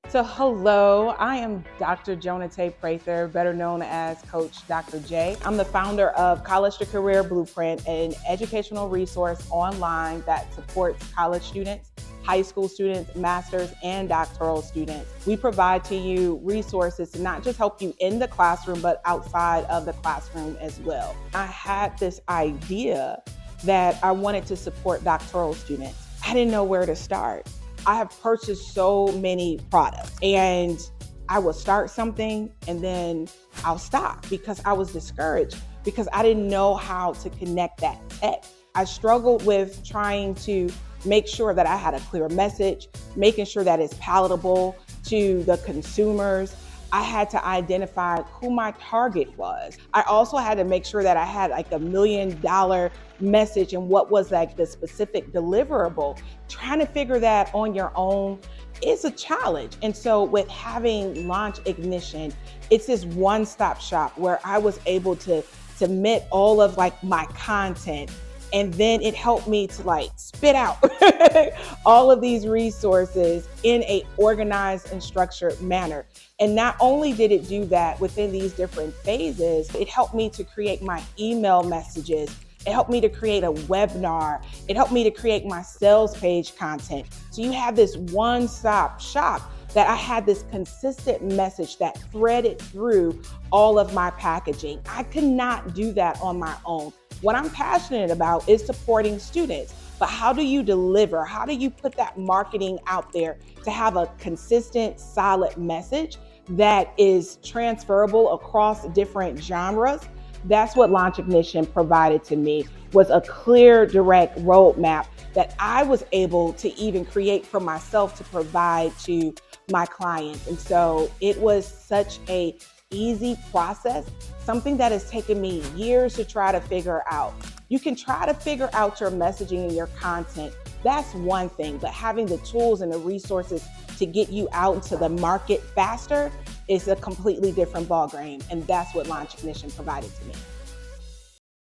So hello, I am Dr. Jonate Prather, better known as Coach Dr. J. I'm the founder of College to Career Blueprint, an educational resource online that supports college students, high school students, master's, and doctoral students. We provide to you resources to not just help you in the classroom, but outside of the classroom as well. I had this idea that I wanted to support doctoral students. I didn't know where to start. I have purchased so many products and I will start something and then I'll stop because I was discouraged because I didn't know how to connect that tech. I struggled with trying to make sure that I had a clear message, making sure that it's palatable to the consumers. I had to identify who my target was. I also had to make sure that I had like $1 million message and what was like the specific deliverable. Trying to figure that on your own is a challenge. And so with having Launch Ignition, it's this one-stop shop where I was able to submit all of like my content, and then it helped me to like spit out all of these resources in a organized and structured manner. And not only did it do that within these different phases, it helped me to create my email messages. It helped me to create a webinar. It helped me to create my sales page content. So you have this one-stop shop that I had this consistent message that threaded through all of my packaging. I could not do that on my own. What I'm passionate about is supporting students, but how do you deliver? How do you put that marketing out there to have a consistent, solid message that is transferable across different genres? That's what Launch Ignition provided to me, was a clear, direct roadmap that I was able to even create for myself to provide to my clients. And so it was such a easy process, something that has taken me years to try to figure out. You can try to figure out your messaging and your content. That's one thing, but having the tools and the resources to get you out into the market faster is a completely different ballgame. And that's what Launch Ignition provided to me.